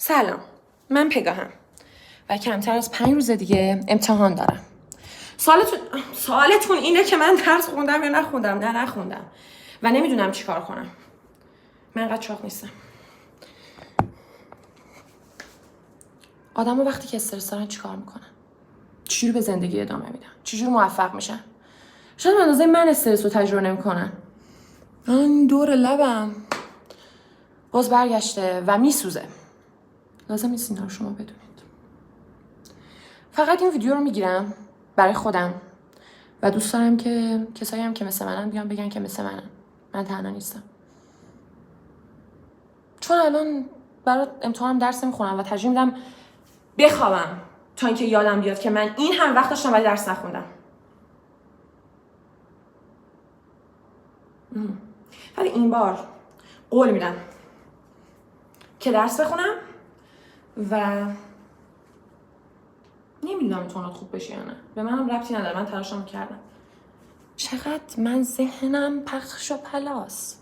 سلام، من پگاهم و کمتر از 5 روز دیگه امتحان دارم. سوالتون اینه که من درس خوندم یا نخوندم؟ نه نخوندم و نمیدونم چیکار کنم. من انقدر چاق نیستم. آدم‌ها وقتی که استرس دارن چیکار میکنن؟ چجوری به زندگی ادامه میدن؟ چجوری موفق میشن؟ شاید به اندازه من استرس رو تجربه نمیکنن. این دور لبم باز برگشته و میسوزه. لازم نیست اینا رو شما بدونید. فقط این ویدیو رو میگیرم برای خودم و دوست دارم که کسایی هم که مثل منن بیان بگن که مثل منن. من تنها نیستم. چون الان برای امتحانم درس نمیخونم و ترجیح میدم بخوابم تا اینکه یادم بیاد که من این هم وقت داشتم ولی درس نخوندم. ولی این بار قول میدم که درس بخونم و نمیدونم امتحانات خوب بشه یا نه. به منم ربطی نداره، من تلاشمو کردم. چقدر من ذهنم پخش و پلاس.